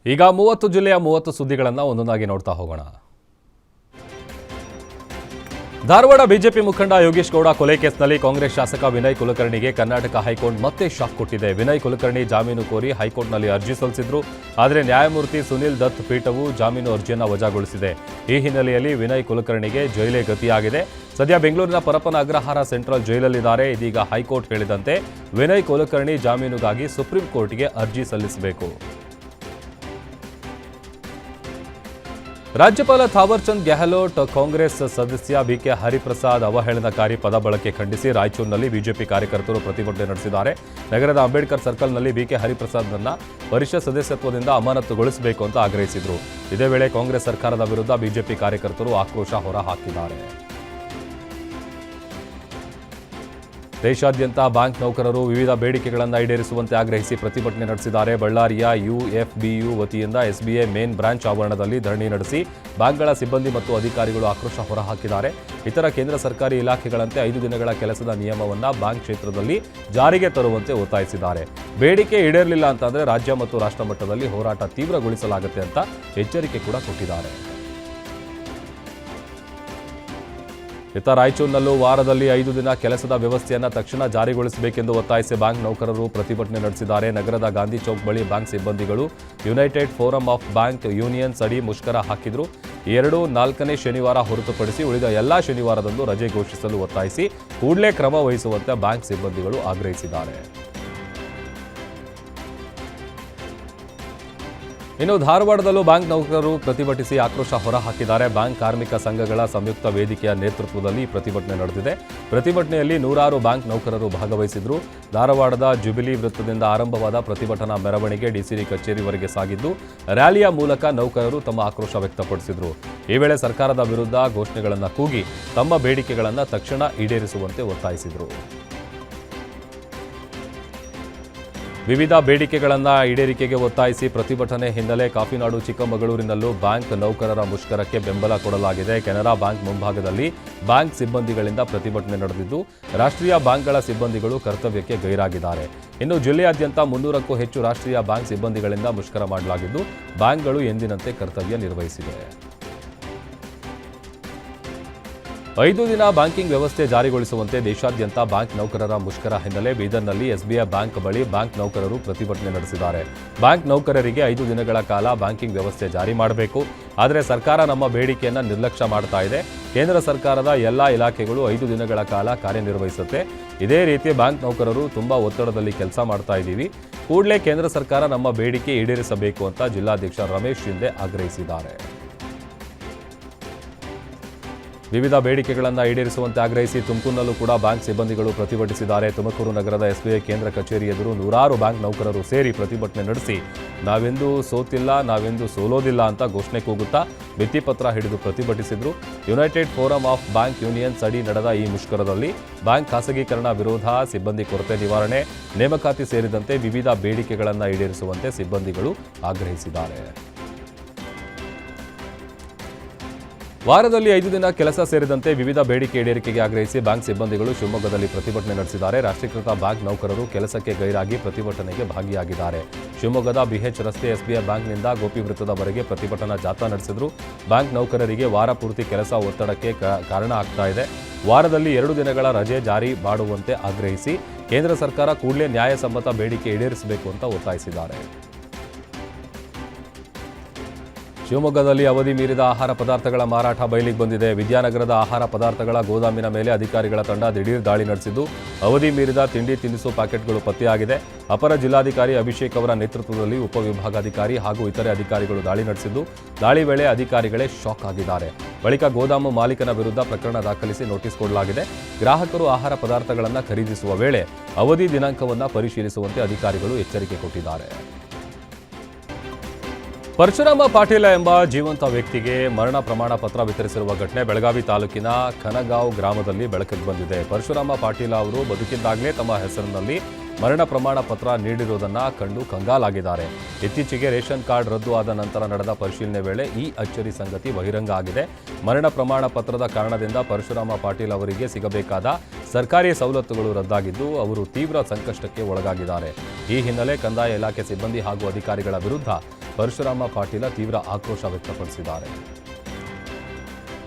ಈಗ 30 ಜಿಲ್ಲೆಯ 30 ಸುದ್ದಿಗಳನ್ನು ಒಂದೊಂದಾಗಿ ನೋಡ್ತಾ ಹೋಗೋಣ. ಧಾರವಾಡ ಬಿಜೆಪಿ ಮುಖಂಡ ಯೋಗೇಶ್ ಗೌಡ ಕೊಲೆ ಕೇಸ್ನಲ್ಲಿ ಕಾಂಗ್ರೆಸ್ ಶಾಸಕ ವಿನಯ್ ಕುಲಕರ್ಣಿಗೆ ಕರ್ನಾಟಕ ಹೈಕೋರ್ಟ್ ಮತ್ತೆ ಶಾಕ್ ಕೊಟ್ಟಿದೆ. ವಿನಯ್ ಕುಲಕರ್ಣಿ ಜಾಮೀನು ಕೋರಿ ಹೈಕೋರ್ಟ್ನಲ್ಲಿ ಅರ್ಜಿ ಸಲ್ಲಿಸಿದ್ರು. ಆದರೆ ನ್ಯಾಯಮೂರ್ತಿ ಸುನಿಲ್ ದತ್ ಪೀಠವು ಜಾಮೀನು ಅರ್ಜಿಯನ್ನು ವಜಾಗೊಳಿಸಿದೆ. ಈ ಹಿನ್ನೆಲೆಯಲ್ಲಿ ವಿನಯ್ ಕುಲಕರ್ಣಿಗೆ ಜೈಲೇ ಗತಿಯಾಗಿದೆ. ಸದ್ಯ ಬೆಂಗಳೂರಿನ ಪರಪ್ಪನ ಅಗ್ರಹಾರ ಸೆಂಟ್ರಲ್ ಜೈಲಲ್ಲಿದ್ದಾರೆ. ಇದೀಗ ಹೈಕೋರ್ಟ್ ಹೇಳಿದಂತೆ ವಿನಯ್ ಕುಲಕರ್ಣಿ ಜಾಮೀನುಗಾಗಿ ಸುಪ್ರೀಂ ಕೋರ್ಟ್ಗೆ ಅರ್ಜಿ ಸಲ್ಲಿಸಬೇಕು. ರಾಜ್ಯಪಾಲ ಥಾವರ್ಚಂದ್ ಗೆಹ್ಲೋಟ್ ಕಾಂಗ್ರೆಸ್ ಸದಸ್ಯ ಬಿಕೆ ಹರಿಪ್ರಸಾದ್ ಅವಹೇಳನಕಾರಿ ಪದ ಬಳಕೆ ಖಂಡಿಸಿ ರಾಯಚೂರಿನಲ್ಲಿ ಬಿಜೆಪಿ ಕಾರ್ಯಕರ್ತರು ಪ್ರತಿಭಟನೆ ನಡೆಸಿದ್ದಾರೆ. ನಗರದ ಅಂಬೇಡ್ಕರ್ ಸರ್ಕಲ್ನಲ್ಲಿ ಬಿಕೆ ಹರಿಪ್ರಸಾದ್ನನ್ನ ಪರಿಷತ್ ಸದಸ್ಯತ್ವದಿಂದ ಅಮಾನತುಗೊಳಿಸಬೇಕು ಅಂತ ಆಗ್ರಹಿಸಿದರು. ಇದೇ ವೇಳೆ ಕಾಂಗ್ರೆಸ್ ಸರ್ಕಾರದ ವಿರುದ್ಧ ಬಿಜೆಪಿ ಕಾರ್ಯಕರ್ತರು ಆಕ್ರೋಶ ಹೊರಹಾಕಿದ್ದಾರೆ. ದೇಶಾದ್ಯಂತ ಬ್ಯಾಂಕ್ ನೌಕರರು ವಿವಿಧ ಬೇಡಿಕೆಗಳನ್ನು ಈಡೇರಿಸುವಂತೆ ಆಗ್ರಹಿಸಿ ಪ್ರತಿಭಟನೆ ನಡೆಸಿದ್ದಾರೆ. ಬಳ್ಳಾರಿಯ ಯುಎಫ್ಬಿಯು ವತಿಯಿಂದ ಎಸ್ಬಿಐ ಮೇನ್ ಬ್ರಾಂಚ್ ಆವರಣದಲ್ಲಿ ಧರಣಿ ನಡೆಸಿ ಬ್ಯಾಂಕ್ಗಳ ಸಿಬ್ಬಂದಿ ಮತ್ತು ಅಧಿಕಾರಿಗಳು ಆಕ್ರೋಶ ಹೊರಹಾಕಿದ್ದಾರೆ. ಇತರ ಕೇಂದ್ರ ಸರ್ಕಾರಿ ಇಲಾಖೆಗಳಂತೆ 5 ದಿನಗಳ ಕೆಲಸದ ನಿಯಮವನ್ನು ಬ್ಯಾಂಕ್ ಕ್ಷೇತ್ರದಲ್ಲಿ ಜಾರಿಗೆ ತರುವಂತೆ ಒತ್ತಾಯಿಸಿದ್ದಾರೆ. ಬೇಡಿಕೆ ಈಡೇರಲಿಲ್ಲ ಅಂತಂದರೆ ರಾಜ್ಯ ಮತ್ತು ರಾಷ್ಟ್ರ ಮಟ್ಟದಲ್ಲಿ ಹೋರಾಟ ತೀವ್ರಗೊಳಿಸಲಾಗುತ್ತೆ ಅಂತ ಎಚ್ಚರಿಕೆ ಕೂಡ ಕೊಟ್ಟಿದ್ದಾರೆ. ಇತ್ತ ರಾಯಚೂರಿನಲ್ಲೂ ವಾರದಲ್ಲಿ 5 ದಿನ ಕೆಲಸದ ವ್ಯವಸ್ಥೆಯನ್ನು ತಕ್ಷಣ ಜಾರಿಗೊಳಿಸಬೇಕೆಂದು ಒತ್ತಾಯಿಸಿ ಬ್ಯಾಂಕ್ ನೌಕರರು ಪ್ರತಿಭಟನೆ ನಡೆಸಿದ್ದಾರೆ. ನಗರದ ಗಾಂಧಿ ಚೌಕ್ ಬಳಿ ಬ್ಯಾಂಕ್ ಸಿಬ್ಬಂದಿಗಳು United forum of bank unions ಅಡಿ ಮುಷ್ಕರ ಹಾಕಿದ್ರು. 4ನೇ ಶನಿವಾರ ಹೊರತುಪಡಿಸಿ ಉಳಿದ ಎಲ್ಲಾ ಶನಿವಾರದಂದು ರಜೆ ಘೋಷಿಸಲು ಒತ್ತಾಯಿಸಿ ಕೂಡಲೇ ಕ್ರಮ ವಹಿಸುವಂತೆ ಬ್ಯಾಂಕ್ ಸಿಬ್ಬಂದಿಗಳು ಆಗ್ರಹಿಸಿದ್ದಾರೆ. ಇನ್ನು ಧಾರವಾಡದಲ್ಲೂ ಬ್ಯಾಂಕ್ ನೌಕರರು ಪ್ರತಿಭಟಿಸಿ ಆಕ್ರೋಶ ಹೊರಹಾಕಿದ್ದಾರೆ. ಬ್ಯಾಂಕ್ ಕಾರ್ಮಿಕ ಸಂಘಗಳ ಸಂಯುಕ್ತ ವೇದಿಕೆಯ ನೇತೃತ್ವದಲ್ಲಿ ಪ್ರತಿಭಟನೆ ನಡೆದಿದೆ. ಪ್ರತಿಭಟನೆಯಲ್ಲಿ 100 ಬ್ಯಾಂಕ್ ನೌಕರರು ಭಾಗವಹಿಸಿದ್ರು. ಧಾರವಾಡದ ಜುಬಿಲಿ ವೃತ್ತದಿಂದ ಆರಂಭವಾದ ಪ್ರತಿಭಟನಾ ಮೆರವಣಿಗೆ ಡಿಸಿಡಿ ಕಚೇರಿವರೆಗೆ ಸಾಗಿದ್ದು, ರ್ಯಾಲಿಯ ಮೂಲಕ ನೌಕರರು ತಮ್ಮ ಆಕ್ರೋಶ ವ್ಯಕ್ತಪಡಿಸಿದ್ರು. ಈ ವೇಳೆ ಸರ್ಕಾರದ ವಿರುದ್ಧ ಘೋಷಣೆಗಳನ್ನು ಕೂಗಿ ತಮ್ಮ ಬೇಡಿಕೆಗಳನ್ನು ತಕ್ಷಣ ಈಡೇರಿಸುವಂತೆ ಒತ್ತಾಯಿಸಿದರು. ವಿವಿಧ ಬೇಡಿಕೆಗಳನ್ನು ಈಡೇರಿಕೆಗೆ ಒತ್ತಾಯಿಸಿ ಪ್ರತಿಭಟನೆ ಹಿನ್ನೆಲೆ ಕಾಫಿನಾಡು ಚಿಕ್ಕಮಗಳೂರಿನಲ್ಲೂ ಬ್ಯಾಂಕ್ ನೌಕರರ ಮುಷ್ಕರಕ್ಕೆ ಬೆಂಬಲ ಕೊಡಲಾಗಿದೆ. ಕೆನರಾ ಬ್ಯಾಂಕ್ ಮುಂಭಾಗದಲ್ಲಿ ಬ್ಯಾಂಕ್ ಸಿಬ್ಬಂದಿಗಳಿಂದ ಪ್ರತಿಭಟನೆ ನಡೆದಿದ್ದು, ರಾಷ್ಟ್ರೀಯ ಬ್ಯಾಂಕ್ಗಳ ಸಿಬ್ಬಂದಿಗಳು ಕರ್ತವ್ಯಕ್ಕೆ ಗೈರಾಗಿದ್ದಾರೆ. ಇನ್ನು ಜಿಲ್ಲೆಯಾದ್ಯಂತ 300ಕ್ಕೂ ಹೆಚ್ಚು ರಾಷ್ಟ್ರೀಯ ಬ್ಯಾಂಕ್ ಸಿಬ್ಬಂದಿಗಳಿಂದ ಮುಷ್ಕರ ಮಾಡಲಾಗಿದ್ದು, ಬ್ಯಾಂಕ್ಗಳು ಎಂದಿನಂತೆ ಕರ್ತವ್ಯ ನಿರ್ವಹಿಸಿವೆ. 5 ದಿನ ಬ್ಯಾಂಕಿಂಗ್ ವ್ಯವಸ್ಥೆ ಜಾರಿಗೊಳಿಸುವಂತೆ ದೇಶಾದ್ಯಂತ ಬ್ಯಾಂಕ್ ನೌಕರರ ಮುಷ್ಕರ ಹಿನ್ನೆಲೆ ಬೀದರ್ನಲ್ಲಿ ಎಸ್ಬಿಐ ಬ್ಯಾಂಕ್ ಬಳಿ ಬ್ಯಾಂಕ್ ನೌಕರರು ಪ್ರತಿಭಟನೆ ನಡೆಸಿದ್ದಾರೆ. ಬ್ಯಾಂಕ್ ನೌಕರರಿಗೆ 5 ದಿನಗಳ ಕಾಲ ಬ್ಯಾಂಕಿಂಗ್ ವ್ಯವಸ್ಥೆ ಜಾರಿ ಮಾಡಬೇಕು. ಆದರೆ ಸರ್ಕಾರ ನಮ್ಮ ಬೇಡಿಕೆಯನ್ನು ನಿರ್ಲಕ್ಷ್ಯ ಮಾಡ್ತಾ ಇದೆ. ಕೇಂದ್ರ ಸರ್ಕಾರದ ಎಲ್ಲ ಇಲಾಖೆಗಳು 5 ದಿನಗಳ ಕಾಲ ಕಾರ್ಯನಿರ್ವಹಿಸುತ್ತೆ. ಇದೇ ರೀತಿ ಬ್ಯಾಂಕ್ ನೌಕರರು ತುಂಬಾ ಒತ್ತಡದಲ್ಲಿ ಕೆಲಸ ಮಾಡ್ತಾ ಇದ್ದೀವಿ. ಕೂಡಲೇ ಕೇಂದ್ರ ಸರ್ಕಾರ ನಮ್ಮ ಬೇಡಿಕೆ ಈಡೇರಿಸಬೇಕು ಅಂತ ಜಿಲ್ಲಾಧ್ಯಕ್ಷ ರಮೇಶ್ ಶಿಂದೆ ಆಗ್ರಹಿಸಿದ್ದಾರೆ. ವಿವಿಧ ಬೇಡಿಕೆಗಳನ್ನು ಈಡೇರಿಸುವಂತೆ ಆಗ್ರಹಿಸಿ ತುಮಕೂರಿನಲ್ಲೂ ಕೂಡ ಬ್ಯಾಂಕ್ ಸಿಬ್ಬಂದಿಗಳು ಪ್ರತಿಭಟಿಸಿದ್ದಾರೆ. ತುಮಕೂರು ನಗರದ ಎಸ್ಬಿಐ ಕೇಂದ್ರ ಕಚೇರಿ ಎದುರು 100 ಬ್ಯಾಂಕ್ ನೌಕರರು ಸೇರಿ ಪ್ರತಿಭಟನೆ ನಡೆಸಿ ನಾವೆಂದೂ ಸೋತಿಲ್ಲ, ನಾವೆಂದೂ ಸೋಲೋದಿಲ್ಲ ಅಂತ ಘೋಷಣೆ ಕೂಗುತ್ತಾ ಭಿತ್ತಿಪತ್ರ ಹಿಡಿದು ಪ್ರತಿಭಟಿಸಿದ್ರು. United forum of bank unions ಅಡಿ ನಡೆದ ಈ ಮುಷ್ಕರದಲ್ಲಿ ಬ್ಯಾಂಕ್ ಖಾಸಗೀಕರಣ ವಿರೋಧ, ಸಿಬ್ಬಂದಿ ಕೊರತೆ ನಿವಾರಣೆ, ನೇಮಕಾತಿ ಸೇರಿದಂತೆ ವಿವಿಧ ಬೇಡಿಕೆಗಳನ್ನು ಈಡೇರಿಸುವಂತೆ ಸಿಬ್ಬಂದಿಗಳು ಆಗ್ರಹಿಸಿದ್ದಾರೆ. ವಾರದಲ್ಲಿ 5 ದಿನ ಕೆಲಸ ಸೇರಿದಂತೆ ವಿವಿಧ ಬೇಡಿಕೆ ಈಡೇರಿಕೆಗೆ ಆಗ್ರಹಿಸಿ ಬ್ಯಾಂಕ್ ಸಿಬ್ಬಂದಿಗಳು ಶಿವಮೊಗ್ಗದಲ್ಲಿ ಪ್ರತಿಭಟನೆ ನಡೆಸಿದ್ದಾರೆ. ರಾಷ್ಟ್ರೀಕೃತ ಬ್ಯಾಂಕ್ ನೌಕರರು ಕೆಲಸಕ್ಕೆ ಗೈರಾಗಿ ಪ್ರತಿಭಟನೆಗೆ ಭಾಗಿಯಾಗಿದ್ದಾರೆ. ಶಿವಮೊಗ್ಗದ ಬಿಎಚ್ ರಸ್ತೆ ಎಸ್ಬಿಐ ಬ್ಯಾಂಕ್ನಿಂದ ಗೋಪಿ ವೃತ್ತದವರೆಗೆ ಪ್ರತಿಭಟನಾ ಜಾಥಾ ನಡೆಸಿದ್ರು. ಬ್ಯಾಂಕ್ ನೌಕರರಿಗೆ ವಾರ ಪೂರ್ತಿ ಕೆಲಸ ಒತ್ತಡಕ್ಕೆ ಕಾರಣ ಆಗ್ತಾ ಇದೆ. ವಾರದಲ್ಲಿ 2 ದಿನಗಳ ರಜೆ ಜಾರಿ ಮಾಡುವಂತೆ ಆಗ್ರಹಿಸಿ ಕೇಂದ್ರ ಸರ್ಕಾರ ಕೂಡಲೇ ನ್ಯಾಯಸಮ್ಮತ ಬೇಡಿಕೆ ಈಡೇರಿಸಬೇಕು ಅಂತ ಒತ್ತಾಯಿಸಿದ್ದಾರೆ. ಶಿವಮೊಗ್ಗದಲ್ಲಿ ಅವಧಿ ಮೀರಿದ ಆಹಾರ ಪದಾರ್ಥಗಳ ಮಾರಾಟ ಬಯಲಿಗೆ ಬಂದಿದೆ. ವಿದ್ಯಾನಗರದ ಆಹಾರ ಪದಾರ್ಥಗಳ ಗೋದಾಮಿನ ಮೇಲೆ ಅಧಿಕಾರಿಗಳ ತಂಡ ದಿಢೀರ್ ದಾಳಿ ನಡೆಸಿದ್ದು, ಅವಧಿ ಮೀರಿದ ತಿಂಡಿ ತಿನಿಸು ಪ್ಯಾಕೆಟ್ಗಳು ಪತ್ತೆಯಾಗಿದೆ. ಅಪರ ಜಿಲ್ಲಾಧಿಕಾರಿ ಅಭಿಷೇಕ್ ಅವರ ನೇತೃತ್ವದಲ್ಲಿ ಉಪವಿಭಾಗಾಧಿಕಾರಿ ಹಾಗೂ ಇತರೆ ಅಧಿಕಾರಿಗಳು ದಾಳಿ ನಡೆಸಿದ್ದು, ದಾಳಿ ವೇಳೆ ಅಧಿಕಾರಿಗಳೇ ಶಾಕ್ ಆಗಿದ್ದಾರೆ. ಬಳಿಕ ಗೋದಾಮು ಮಾಲೀಕನ ವಿರುದ್ಧ ಪ್ರಕರಣ ದಾಖಲಿಸಿ ನೋಟಿಸ್ ಕೊಡಲಾಗಿದೆ. ಗ್ರಾಹಕರು ಆಹಾರ ಪದಾರ್ಥಗಳನ್ನು ಖರೀದಿಸುವ ವೇಳೆ ಅವಧಿ ದಿನಾಂಕವನ್ನು ಪರಿಶೀಲಿಸುವಂತೆ ಅಧಿಕಾರಿಗಳು ಎಚ್ಚರಿಕೆ ಕೊಟ್ಟಿದ್ದಾರೆ. ಪರಶುರಾಮ ಪಾಟೀಲ ಎಂಬ ಜೀವಂತ ವ್ಯಕ್ತಿಗೆ ಮರಣ ಪ್ರಮಾಣ ಪತ್ರ ವಿತರಿಸಿರುವ ಘಟನೆ ಬೆಳಗಾವಿ ತಾಲೂಕಿನ ಖನಗಾಂವ್ ಗ್ರಾಮದಲ್ಲಿ ಬೆಳಕಿಗೆ ಬಂದಿದೆ. ಪರಶುರಾಮ ಪಾಟೀಲ ಅವರು ಬದುಕಿದ್ದಾಗಲೇ ತಮ್ಮ ಹೆಸರಿನಲ್ಲಿ ಮರಣ ಪ್ರಮಾಣ ಪತ್ರ ನೀಡಿರುವುದನ್ನು ಕಂಡು ಕಂಗಾಲಾಗಿದ್ದಾರೆ. ಇತ್ತೀಚೆಗೆ ರೇಷನ್ ಕಾರ್ಡ್ ರದ್ದು ಆದ ನಂತರ ನಡೆದ ಪರಿಶೀಲನೆ ವೇಳೆ ಈ ಅಚ್ಚರಿ ಸಂಗತಿ ಬಹಿರಂಗ ಆಗಿದೆ. ಮರಣ ಪ್ರಮಾಣ ಪತ್ರದ ಕಾರಣದಿಂದ ಪರಶುರಾಮ ಪಾಟೀಲ್ ಅವರಿಗೆ ಸಿಗಬೇಕಾದ ಸರ್ಕಾರಿ ಸವಲತ್ತುಗಳು ರದ್ದಾಗಿದ್ದು ಅವರು ತೀವ್ರ ಸಂಕಷ್ಟಕ್ಕೆ ಒಳಗಾಗಿದ್ದಾರೆ. ಈ ಹಿನ್ನೆಲೆ ಕಂದಾಯ ಇಲಾಖೆ ಸಿಬ್ಬಂದಿ ಹಾಗೂ ಅಧಿಕಾರಿಗಳ ವಿರುದ್ಧ ಪರಶುರಾಮ ಪಾಟೀಲ ತೀವ್ರ ಆಕ್ರೋಶ ವ್ಯಕ್ತಪಡಿಸಿದ್ದಾರೆ.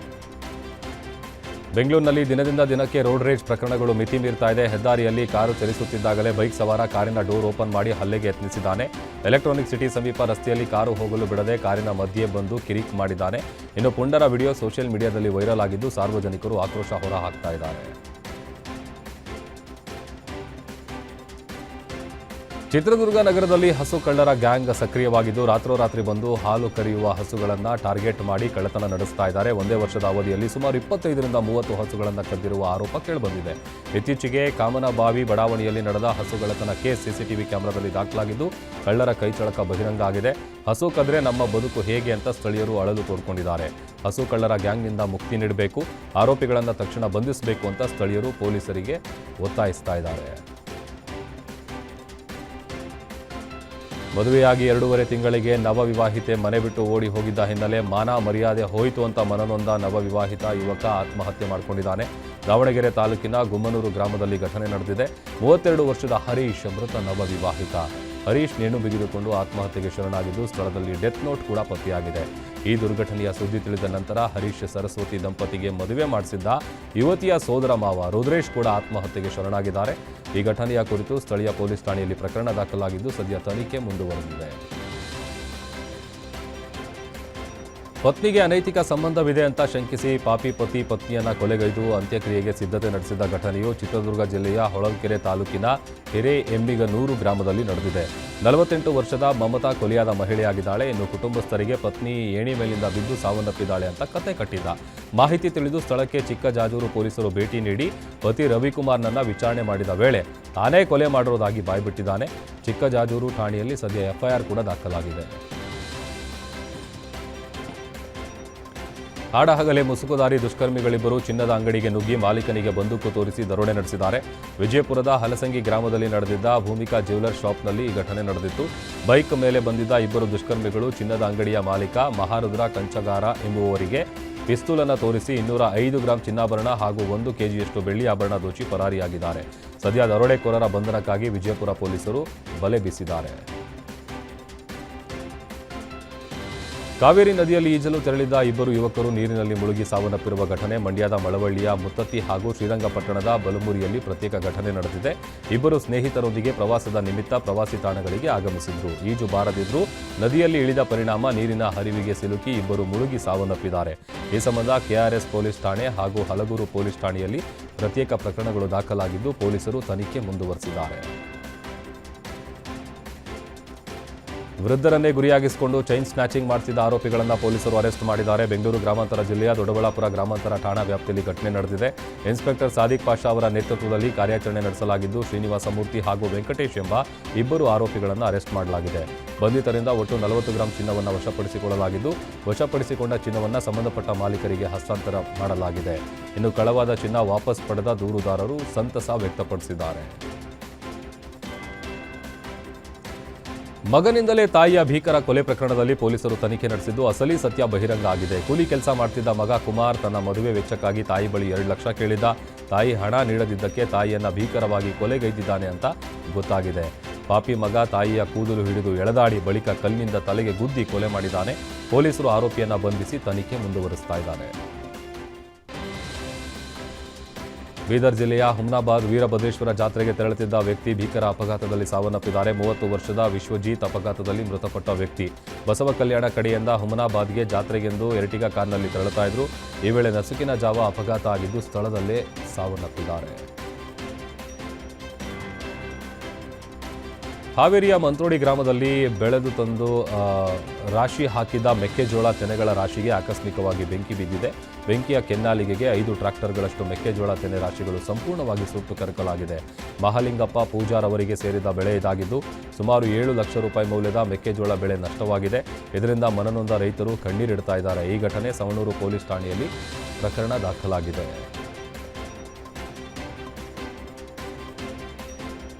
ಬೆಂಗಳೂರಿನಲ್ಲಿ ದಿನದಿಂದ ದಿನಕ್ಕೆ ರೋಡ್ ರೇಜ್ ಪ್ರಕರಣಗಳು ಮಿತಿ ಮೀರ್ತಾ ಇದೆ. ಹೆದ್ದಾರಿಯಲ್ಲಿ ಕಾರು ಚಲಿಸುತ್ತಿದ್ದಾಗಲೇ ಬೈಕ್ ಸವಾರ ಕಾರಿನ ಡೋರ್ ಓಪನ್ ಮಾಡಿ ಹಲ್ಲೆಗೆ ಯತ್ನಿಸಿದ್ದಾನೆ. ಎಲೆಕ್ಟ್ರಾನಿಕ್ ಸಿಟಿ ಸಮೀಪ ರಸ್ತೆಯಲ್ಲಿ ಕಾರು ಹೋಗಲು ಬಿಡದೆ ಕಾರಿನ ಮಧ್ಯೆ ಬಂದು ಕಿರಿಕ್ ಮಾಡಿದ್ದಾನೆ. ಇನ್ನು ಪುಂಡರ ವಿಡಿಯೋ ಸೋಷಿಯಲ್ ಮೀಡಿಯಾದಲ್ಲಿ ವೈರಲ್ ಆಗಿದ್ದು ಸಾರ್ವಜನಿಕರು ಆಕ್ರೋಶ ಹೊರಹಾಕ್ತಾ ಇದ್ದಾರೆ. ಚಿತ್ರದುರ್ಗ ನಗರದಲ್ಲಿ ಹಸು ಕಳ್ಳರ ಗ್ಯಾಂಗ್ ಸಕ್ರಿಯವಾಗಿದ್ದು ರಾತ್ರೋರಾತ್ರಿ ಬಂದು ಹಾಲು ಕರೆಯುವ ಹಸುಗಳನ್ನು ಟಾರ್ಗೆಟ್ ಮಾಡಿ ಕಳ್ಳತನ ನಡೆಸ್ತಾ ಇದ್ದಾರೆ. ಒಂದೇ ವರ್ಷದ ಅವಧಿಯಲ್ಲಿ ಸುಮಾರು 25ರಿಂದ 30 ಹಸುಗಳನ್ನು ಕದ್ದಿರುವ ಆರೋಪ ಕೇಳಿಬಂದಿದೆ. ಇತ್ತೀಚೆಗೆ ಕಾಮನಬಾವಿ ಬಡಾವಣೆಯಲ್ಲಿ ನಡೆದ ಹಸುಗಳತನ ಕೇಸ್ ಸಿಸಿಟಿವಿ ಕ್ಯಾಮೆರಾದಲ್ಲಿ ದಾಖಲಾಗಿದ್ದು ಕಳ್ಳರ ಕೈಚಳಕ ಬಹಿರಂಗ ಆಗಿದೆ. ಹಸು ಕದ್ರೆ ನಮ್ಮ ಬದುಕು ಹೇಗೆ ಅಂತ ಸ್ಥಳೀಯರು ಅಳಲು ತೋಡ್ಕೊಂಡಿದ್ದಾರೆ. ಹಸು ಕಳ್ಳರ ಗ್ಯಾಂಗ್ನಿಂದ ಮುಕ್ತಿ ನೀಡಬೇಕು, ಆರೋಪಿಗಳನ್ನು ತಕ್ಷಣ ಬಂಧಿಸಬೇಕು ಅಂತ ಸ್ಥಳೀಯರು ಪೊಲೀಸರಿಗೆ ಒತ್ತಾಯಿಸ್ತಾ ಇದ್ದಾರೆ. ಮದುವೆಯಾಗಿ 2.5 ತಿಂಗಳಿಗೆ ನವವಿವಾಹಿತೆ ಮನೆ ಬಿಟ್ಟು ಓಡಿ ಹೋಗಿದ್ದ ಹಿನ್ನೆಲೆ ಮಾನ ಮರ್ಯಾದೆ ಹೋಯಿತು ಅಂತ ಮನನೊಂದ ನವವಿವಾಹಿತ ಯುವಕ ಆತ್ಮಹತ್ಯೆ ಮಾಡಿಕೊಂಡಿದ್ದಾನೆ. ದಾವಣಗೆರೆ ತಾಲೂಕಿನ ಗುಮ್ಮನೂರು ಗ್ರಾಮದಲ್ಲಿ ಘಟನೆ ನಡೆದಿದೆ. 32 ವರ್ಷದ ಹರೀಶ್ ಮೃತ ನವವಿವಾಹಿತ. ಹರೀಶ್ ನೇಣು ಬಿಗಿದುಕೊಂಡು ಆತ್ಮಹತ್ಯೆಗೆ ಶರಣಾಗಿದ್ದು ಸ್ಥಳದಲ್ಲಿ ಡೆತ್ ನೋಟ್ ಕೂಡ ಪತ್ತೆಯಾಗಿದೆ. ಈ ದುರ್ಘಟನೆಯ ಸುದ್ದಿ ತಿಳಿದ ನಂತರ ಹರೀಶ್ ಸರಸ್ವತಿ ದಂಪತಿಗೆ ಮದುವೆ ಮಾಡಿಸಿದ್ದ ಯುವತಿಯ ಸೋದರ ಮಾವ ರುದ್ರೇಶ್ ಕೂಡ ಆತ್ಮಹತ್ಯೆಗೆ ಶರಣಾಗಿದ್ದಾರೆ. ಈ ಘಟನೆಯ ಕುರಿತು ಸ್ಥಳೀಯ ಪೊಲೀಸ್ ಠಾಣೆಯಲ್ಲಿ ಪ್ರಕರಣ ದಾಖಲಾಗಿದ್ದು ಸದ್ಯ ತನಿಖೆ ಮುಂದುವರೆದಿದೆ. ಪತ್ನಿಗೆ ಅನೈತಿಕ ಸಂಬಂಧವಿದೆ ಅಂತ ಶಂಕಿಸಿ ಪಾಪಿ ಪತಿ ಪತ್ನಿಯನ್ನ ಕೊಲೆಗೈದು ಅಂತ್ಯಕ್ರಿಯೆಗೆ ಸಿದ್ಧತೆ ನಡೆಸಿದ ಘಟನೆಯು ಚಿತ್ರದುರ್ಗ ಜಿಲ್ಲೆಯ ಹೊಳಲ್ಕೆರೆ ತಾಲೂಕಿನ ಹಿರೇಎಮ್ಮಿಗನೂರು ಗ್ರಾಮದಲ್ಲಿ ನಡೆದಿದೆ. 48 ವರ್ಷದ ಮಮತಾ ಕೊಲೆಯಾದ ಮಹಿಳೆಯಾಗಿದ್ದಾಳೆ. ಇನ್ನು ಕುಟುಂಬಸ್ಥರಿಗೆ ಪತ್ನಿ ಏಣಿ ಮೇಲಿಂದ ಬಿದ್ದು ಸಾವನ್ನಪ್ಪಿದ್ದಾಳೆ ಅಂತ ಕತೆ ಕಟ್ಟಿದ್ದ. ಮಾಹಿತಿ ತಿಳಿದು ಸ್ಥಳಕ್ಕೆ ಚಿಕ್ಕಜಾಜೂರು ಪೊಲೀಸರು ಭೇಟಿ ನೀಡಿ ಪತಿ ರವಿಕುಮಾರ್ನನ್ನ ವಿಚಾರಣೆ ಮಾಡಿದ ವೇಳೆ ತಾನೇ ಕೊಲೆ ಮಾಡಿರೋದಾಗಿ ಬಾಯ್ಬಿಟ್ಟಿದ್ದಾನೆ. ಚಿಕ್ಕಜಾಜೂರು ಠಾಣೆಯಲ್ಲಿ ಸದ್ಯ ಎಫ್ಐಆರ್ ಕೂಡ ದಾಖಲಾಗಿದೆ. ಹಾಡಹಗಲೇ ಮುಸುಕುದಾರಿ ದುಷ್ಕರ್ಮಿಗಳಿಬ್ಬರು ಚಿನ್ನದ ಅಂಗಡಿಗೆ ನುಗ್ಗಿ ಮಾಲೀಕನಿಗೆ ಬಂದೂಕು ತೋರಿಸಿ ದರೋಡೆ ನಡೆಸಿದ್ದಾರೆ. ವಿಜಯಪುರದ ಹಲಸಂಗಿ ಗ್ರಾಮದಲ್ಲಿ ನಡೆದಿದ್ದ ಭೂಮಿಕಾ ಜ್ಯುವೆಲರ್ ಶಾಪ್ನಲ್ಲಿ ಈ ಘಟನೆ ನಡೆದಿತ್ತು. ಬೈಕ್ ಮೇಲೆ ಬಂದಿದ್ದ ಇಬ್ಬರು ದುಷ್ಕರ್ಮಿಗಳು ಚಿನ್ನದ ಅಂಗಡಿಯ ಮಾಲೀಕ ಮಹಾರುದ್ರ ಕಂಚಗಾರ ಎಂಬುವವರಿಗೆ ಪಿಸ್ತೂಲನ್ನು ತೋರಿಸಿ 205 ಗ್ರಾಂ ಚಿನ್ನಾಭರಣ ಹಾಗೂ 1 ಕೆಜಿಯಷ್ಟು ಬೆಳ್ಳಿ ಆಭರಣ ದೋಚಿ ಪರಾರಿಯಾಗಿದ್ದಾರೆ. ಸದ್ಯ ದರೋಡೆಕೋರರ ಬಂಧನಕ್ಕಾಗಿ ವಿಜಯಪುರ ಪೊಲೀಸರು ಬಲೆ ಬೀಸಿದ್ದಾರೆ. ಕಾವೇರಿ ನದಿಯಲ್ಲಿ ಈಜಲು ತೆರಳಿದ್ದ ಇಬ್ಬರು ಯುವಕರು ನೀರಿನಲ್ಲಿ ಮುಳುಗಿ ಸಾವನ್ನಪ್ಪಿರುವ ಘಟನೆ ಮಂಡ್ಯದ ಮಳವಳ್ಳಿಯ ಮುತ್ತತ್ತಿ ಹಾಗೂ ಶ್ರೀರಂಗಪಟ್ಟಣದ ಬಲಮುರಿಯಲ್ಲಿ ಪ್ರತ್ಯೇಕ ಘಟನೆ ನಡೆದಿದೆ. ಇಬ್ಬರು ಸ್ನೇಹಿತರೊಂದಿಗೆ ಪ್ರವಾಸದ ನಿಮಿತ್ತ ಪ್ರವಾಸಿ ತಾಣಗಳಿಗೆ ಆಗಮಿಸಿದ್ರು. ಈಜು ಬಾರದಿದ್ರು ನದಿಯಲ್ಲಿ ಇಳಿದ ಪರಿಣಾಮ ನೀರಿನ ಹರಿವಿಗೆ ಸಿಲುಕಿ ಇಬ್ಬರು ಮುಳುಗಿ ಸಾವನ್ನಪ್ಪಿದ್ದಾರೆ. ಈ ಸಂಬಂಧ ಕೆಆರ್ಎಸ್ ಪೊಲೀಸ್ ಠಾಣೆ ಹಾಗೂ ಹಲಗೂರು ಪೊಲೀಸ್ ಠಾಣೆಯಲ್ಲಿ ಪ್ರತ್ಯೇಕ ಪ್ರಕರಣಗಳು ದಾಖಲಾಗಿದ್ದು ಪೊಲೀಸರು ತನಿಖೆ ಮುಂದುವರೆಸಿದ್ದಾರೆ. ವೃದ್ಧರನ್ನೇ ಗುರಿಯಾಗಿಸಿಕೊಂಡು ಚೈನ್ ಸ್ನ್ಯಾಚಿಂಗ್ ಮಾಡ್ತಿದ್ದ ಆರೋಪಿಗಳನ್ನು ಪೊಲೀಸರು ಅರೆಸ್ಟ್ ಮಾಡಿದ್ದಾರೆ. ಬೆಂಗಳೂರು ಗ್ರಾಮಾಂತರ ಜಿಲ್ಲೆಯ ದೊಡ್ಡಬಳ್ಳಾಪುರ ಗ್ರಾಮಾಂತರ ಠಾಣಾ ವ್ಯಾಪ್ತಿಯಲ್ಲಿ ಘಟನೆ ನಡೆದಿದೆ. ಇನ್ಸ್ಪೆಕ್ಟರ್ ಸಾದಿಕ್ ಪಾಷಾ ಅವರ ನೇತೃತ್ವದಲ್ಲಿ ಕಾರ್ಯಾಚರಣೆ ನಡೆಸಲಾಗಿದ್ದು ಶ್ರೀನಿವಾಸ ಮೂರ್ತಿ ಹಾಗೂ ವೆಂಕಟೇಶ್ ಎಂಬ ಇಬ್ಬರು ಆರೋಪಿಗಳನ್ನು ಅರೆಸ್ಟ್ ಮಾಡಲಾಗಿದೆ. ಬಂಧಿತರಿಂದ ಒಟ್ಟು 40 ಗ್ರಾಂ ಚಿನ್ನವನ್ನು ವಶಪಡಿಸಿಕೊಳ್ಳಲಾಗಿದ್ದು ವಶಪಡಿಸಿಕೊಂಡ ಚಿನ್ನವನ್ನು ಸಂಬಂಧಪಟ್ಟ ಮಾಲೀಕರಿಗೆ ಹಸ್ತಾಂತರ ಮಾಡಲಾಗಿದೆ. ಇನ್ನು ಕಳವಾದ ಚಿನ್ನ ವಾಪಸ್ ಪಡೆದ ದೂರುದಾರರು ಸಂತಸ ವ್ಯಕ್ತಪಡಿಸಿದ್ದಾರೆ. ಮಗನಿಂದಲೇ ತಾಯಿಯ ಭೀಕರ ಕೊಲೆ ಪ್ರಕರಣದಲ್ಲಿ ಪೊಲೀಸರು ತನಿಖೆ ನಡೆಸಿದ್ದು ಅಸಲಿ ಸತ್ಯ ಬಹಿರಂಗ ಆಗಿದೆ. ಕೂಲಿ ಕೆಲಸ ಮಾಡ್ತಿದ್ದ ಮಗ ಕುಮಾರ್ ತನ್ನ ಮದುವೆ ವೆಚ್ಚಕ್ಕಾಗಿ ತಾಯಿ ಬಳಿ 2 ಲಕ್ಷ ಕೇಳಿದ್ದ. ತಾಯಿ ಹಣ ನೀಡದಿದ್ದಕ್ಕೆ ತಾಯಿಯನ್ನ ಭೀಕರವಾಗಿ ಕೊಲೆಗೈದಿದ್ದಾನೆ ಅಂತ ಗೊತ್ತಾಗಿದೆ. ಪಾಪಿ ಮಗ ತಾಯಿಯ ಕೂದಲು ಹಿಡಿದು ಎಳೆದಾಡಿ ಬಳಿಕ ಕಲ್ಲಿನಿಂದ ತಲೆಗೆ ಗುದ್ದಿ ಕೊಲೆ ಮಾಡಿದ್ದಾನೆ. ಪೊಲೀಸರು ಆರೋಪಿಯನ್ನ ಬಂಧಿಸಿ ತನಿಖೆ ಮುಂದುವರಿಸ್ತಾ ಇದ್ದಾರೆ. ಬೀದರ್ ಜಿಲ್ಲೆಯ ಹುಮ್ನಾಬಾದ್ ವೀರಭದ್ರೇಶ್ವರ ಜಾತ್ರೆಗೆ ತೆರಳುತ್ತಿದ್ದ ವ್ಯಕ್ತಿ ಭೀಕರ ಅಪಘಾತದಲ್ಲಿ ಸಾವನ್ನಪ್ಪಿದ್ದಾರೆ. 30 ವರ್ಷದ ವಿಶ್ವಜಿತ್ ಅಪಘಾತದಲ್ಲಿ ಮೃತಪಟ್ಟ ವ್ಯಕ್ತಿ ಬಸವ ಕಲ್ಯಾಣ ಕಡೆಯಿಂದ ಹುಮ್ನಾಬಾದ್ಗೆ ಜಾತ್ರೆಗೆಂದು ಎರ್ಟಿಗಾ ಕಾರ್ನಲ್ಲಿ ತೆರಳುತ್ತಾ ಇದ್ರು. ಈ ವೇಳೆ ನಸುಕಿನ ಜಾವ ಅಪಘಾತ ಆಗಿದ್ದು ಸ್ಥಳದಲ್ಲೇ ಸಾವನ್ನಪ್ಪಿದ್ದಾರೆ. ಹಾವೇರಿಯ ಮಂತ್ರೋಡಿ ಗ್ರಾಮದಲ್ಲಿ ಬೆಳೆದು ತಂದು ರಾಶಿ ಹಾಕಿದ್ದ ಮೆಕ್ಕೆಜೋಳ ತೆನೆಗಳ ರಾಶಿಗೆ ಆಕಸ್ಮಿಕವಾಗಿ ಬೆಂಕಿ ಬಿದ್ದಿದೆ. ಬೆಂಕಿಯ ಕೆನ್ನಾಲಿಗೆಗೆ 5 ಟ್ರ್ಯಾಕ್ಟರ್ಗಳಷ್ಟು ಮೆಕ್ಕೆಜೋಳ ತೆನೆ ರಾಶಿಗಳು ಸಂಪೂರ್ಣವಾಗಿ ಸುಟ್ಟು ಕರಕಲಾಗಿದೆ. ಮಹಾಲಿಂಗಪ್ಪ ಪೂಜಾರ್ ಅವರಿಗೆ ಸೇರಿದ ಬೆಳೆ ಇದಾಗಿದ್ದು ಸುಮಾರು 7 ಲಕ್ಷ ರೂಪಾಯಿ ಮೌಲ್ಯದ ಮೆಕ್ಕೆಜೋಳ ಬೆಳೆ ನಷ್ಟವಾಗಿದೆ. ಇದರಿಂದ ಮನನೊಂದ ರೈತರು ಕಣ್ಣೀರಿಡ್ತಾ ಇದ್ದಾರೆ. ಈ ಘಟನೆ ಸವಣೂರು ಪೊಲೀಸ್ ಠಾಣೆಯಲ್ಲಿ ಪ್ರಕರಣ ದಾಖಲಾಗಿದೆ.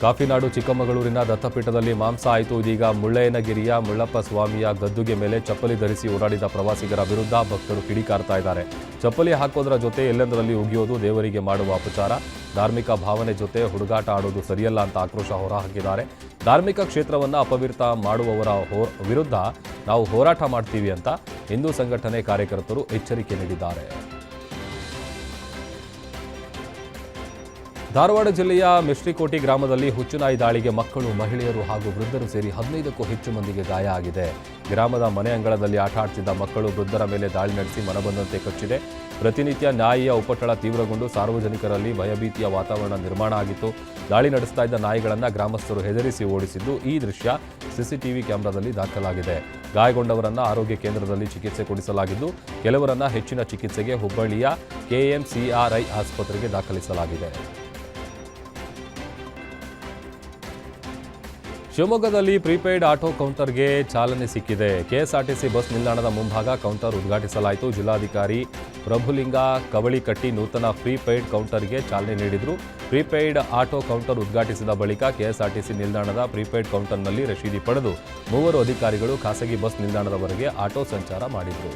ಕಾಫಿನಾಡು ಚಿಕ್ಕಮಗಳೂರಿನ ದತ್ತಪೀಠದಲ್ಲಿ ಮಾಂಸ ಆಯಿತು. ಇದೀಗ ಮುಳ್ಳಯ್ಯನಗಿರಿಯ ಮುಳ್ಳಪ್ಪ ಸ್ವಾಮಿಯ ಗದ್ದುಗೆ ಮೇಲೆ ಚಪ್ಪಲಿ ಧರಿಸಿ ಓಡಾಡಿದ ಪ್ರವಾಸಿಗರ ವಿರುದ್ಧ ಭಕ್ತರು ಕಿಡಿಕಾರ್ತಾ ಇದ್ದಾರೆ. ಚಪ್ಪಲಿ ಹಾಕೋದರ ಜೊತೆ ಎಲ್ಲೆಂದರಲ್ಲಿ ಉಗಿಯೋದು ದೇವರಿಗೆ ಮಾಡುವ ಅಪಚಾರ. ಧಾರ್ಮಿಕ ಭಾವನೆ ಜೊತೆ ಹುಡುಗಾಟ ಆಡೋದು ಸರಿಯಲ್ಲ ಅಂತ ಆಕ್ರೋಶ ಹೊರಹಾಕಿದ್ದಾರೆ. ಧಾರ್ಮಿಕ ಕ್ಷೇತ್ರವನ್ನು ಅಪವಿತ್ರ ಮಾಡುವವರ ವಿರುದ್ಧ ನಾವು ಹೋರಾಟ ಮಾಡ್ತೀವಿ ಅಂತ ಹಿಂದೂ ಸಂಘಟನೆ ಕಾರ್ಯಕರ್ತರು ಎಚ್ಚರಿಕೆ ನೀಡಿದ್ದಾರೆ. ಧಾರವಾಡ ಜಿಲ್ಲೆಯ ಮಿಶ್ರಿಕೋಟಿ ಗ್ರಾಮದಲ್ಲಿ ಹುಚ್ಚುನಾಯಿ ದಾಳಿಗೆ ಮಕ್ಕಳು, ಮಹಿಳೆಯರು ಹಾಗೂ ವೃದ್ಧರು ಸೇರಿ 15ಕ್ಕೂ ಹೆಚ್ಚು ಮಂದಿಗೆ ಗಾಯ ಆಗಿದೆ. ಗ್ರಾಮದ ಮನೆ ಅಂಗಳದಲ್ಲಿ ಆಟ ಆಡ್ತಿದ್ದ ಮಕ್ಕಳು ವೃದ್ಧರ ಮೇಲೆ ದಾಳಿ ನಡೆಸಿ ಮನಬಂದಂತೆ ಕಚ್ಚಿದೆ. ಪ್ರತಿನಿತ್ಯ ನಾಯಿಯ ಉಪಟಳ ತೀವ್ರಗೊಂಡು ಸಾರ್ವಜನಿಕರಲ್ಲಿ ಭಯಭೀತಿಯ ವಾತಾವರಣ ನಿರ್ಮಾಣ ಆಗಿತ್ತು. ದಾಳಿ ನಡೆಸ್ತಾ ಇದ್ದ ನಾಯಿಗಳನ್ನು ಗ್ರಾಮಸ್ಥರು ಹೆದರಿಸಿ ಓಡಿಸಿದ್ದು ಈ ದೃಶ್ಯ ಸಿಸಿಟಿವಿ ಕ್ಯಾಮೆರಾದಲ್ಲಿ ದಾಖಲಾಗಿದೆ. ಗಾಯಗೊಂಡವರನ್ನ ಆರೋಗ್ಯ ಕೇಂದ್ರದಲ್ಲಿ ಚಿಕಿತ್ಸೆ ಕೊಡಿಸಲಾಗಿದ್ದು, ಕೆಲವರನ್ನ ಹೆಚ್ಚಿನ ಚಿಕಿತ್ಸೆಗೆ ಹುಬ್ಬಳ್ಳಿಯ KMCRI ಆಸ್ಪತ್ರೆಗೆ ದಾಖಲಿಸಲಾಗಿದೆ. ಶಿವಮೊಗ್ಗದಲ್ಲಿ ಪ್ರೀಪೇಯ್ಡ್ ಆಟೋ ಕೌಂಟರ್ಗೆ ಚಾಲನೆ ಸಿಕ್ಕಿದೆ. ಕೆಎಸ್ಆರ್ಟಿಸಿ ಬಸ್ ನಿಲ್ದಾಣದ ಮುಂಭಾಗ ಕೌಂಟರ್ ಉದ್ಘಾಟಿಸಲಾಯಿತು. ಜಿಲ್ಲಾಧಿಕಾರಿ ಪ್ರಭುಲಿಂಗ ಕವಳಿಕಟ್ಟಿ ನೂತನ ಪ್ರೀಪೇಯ್ಡ್ ಕೌಂಟರ್ಗೆ ಚಾಲನೆ ನೀಡಿದರು. ಪ್ರೀಪೇಯ್ಡ್ ಆಟೋ ಕೌಂಟರ್ ಉದ್ಘಾಟಿಸಿದ ಬಳಿಕ ಕೆಎಸ್ಆರ್ಟಿಸಿ ನಿಲ್ದಾಣದ ಪ್ರೀಪೇಯ್ಡ್ ಕೌಂಟರ್ನಲ್ಲಿ ರಶೀದಿ ಪಡೆದು 3 ಅಧಿಕಾರಿಗಳು ಖಾಸಗಿ ಬಸ್ ನಿಲ್ದಾಣದವರೆಗೆ ಆಟೋ ಸಂಚಾರ ಮಾಡಿದರು.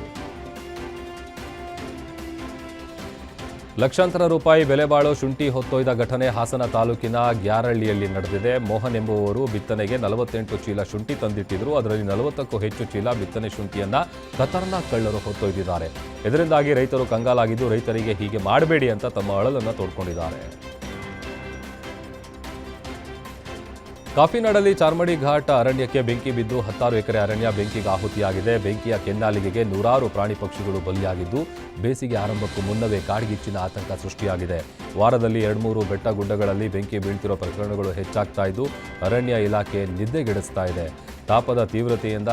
ಲಕ್ಷಾಂತರ ರೂಪಾಯಿ ಬೆಲೆ ಬಾಳೋ ಶುಂಠಿ ಹೊತ್ತೊಯ್ದ ಘಟನೆ ಹಾಸನ ತಾಲೂಕಿನ ಗ್ಯಾರಳ್ಳಿಯಲ್ಲಿ ನಡೆದಿದೆ. ಮೋಹನ್ ಎಂಬುವವರು ಬಿತ್ತನೆಗೆ 48 ಚೀಲ ಶುಂಠಿ ತಂದಿಟ್ಟಿದ್ರು. ಅದರಲ್ಲಿ 40ಕ್ಕೂ ಹೆಚ್ಚು ಚೀಲ ಬಿತ್ತನೆ ಶುಂಠಿಯನ್ನ ಖತರ್ನಾಕ್ ಕಳ್ಳರು ಹೊತ್ತೊಯ್ದಿದ್ದಾರೆ. ಇದರಿಂದಾಗಿ ರೈತರು ಕಂಗಾಲಾಗಿದ್ದು, ರೈತರಿಗೆ ಹೀಗೆ ಮಾಡಬೇಡಿ ಅಂತ ತಮ್ಮ ಅಳಲನ್ನು ತೋಡ್ಕೊಂಡಿದ್ದಾರೆ. ಕಾಫಿನಾಡಲ್ಲಿ ಚಾರ್ಮಡಿ ಘಾಟ್ ಅರಣ್ಯಕ್ಕೆ ಬೆಂಕಿ ಬಿದ್ದು 16 ಎಕರೆ ಅರಣ್ಯ ಬೆಂಕಿಗೆ ಆಹುತಿಯಾಗಿದೆ. ಬೆಂಕಿಯ ಕೆನ್ನಾಲಿಗೆಗೆ ನೂರಾರು ಪ್ರಾಣಿ ಪಕ್ಷಿಗಳು ಬಲಿಯಾಗಿದ್ದು, ಬೇಸಿಗೆ ಆರಂಭಕ್ಕೂ ಮುನ್ನವೇ ಕಾಡ್ಗಿಚ್ಚಿನ ಆತಂಕ ಸೃಷ್ಟಿಯಾಗಿದೆ. ವಾರದಲ್ಲಿ 2-3 ಬೆಟ್ಟ ಗುಡ್ಡಗಳಲ್ಲಿ ಬೆಂಕಿ ಬೀಳ್ತಿರೋ ಪ್ರಕರಣಗಳು ಹೆಚ್ಚಾಗ್ತಾ ಇದ್ದು, ಅರಣ್ಯ ಇಲಾಖೆ ನಿದ್ದೆಗೆಡಿಸ್ತಾ ಇದೆ. ತಾಪದ ತೀವ್ರತೆಯಿಂದ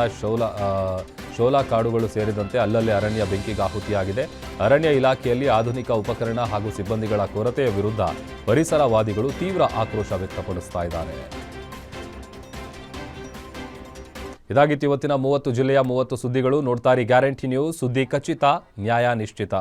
ಶೋಲಾ ಕಾಡುಗಳು ಸೇರಿದಂತೆ ಅಲ್ಲಲ್ಲಿ ಅರಣ್ಯ ಬೆಂಕಿಗೆ ಆಹುತಿಯಾಗಿದೆ. ಅರಣ್ಯ ಇಲಾಖೆಯಲ್ಲಿ ಆಧುನಿಕ ಉಪಕರಣ ಹಾಗೂ ಸಿಬ್ಬಂದಿಗಳ ಕೊರತೆಯ ವಿರುದ್ಧ ಪರಿಸರವಾದಿಗಳು ತೀವ್ರ ಆಕ್ರೋಶ ವ್ಯಕ್ತಪಡಿಸ್ತಾ ಇದ್ದಾರೆ. ಇದಾಗಿತ್ತು ಇವತ್ತಿನ 30 ಜಿಲ್ಲೆಯ 30 ಸುದ್ದಿಗಳು. ನೋಡ್ತಾ ಇರಿ ಗ್ಯಾರಂಟಿ ನ್ಯೂಸ್, ಸುದ್ದಿ ಖಚಿತ, ನ್ಯಾಯ ನಿಶ್ಚಿತ.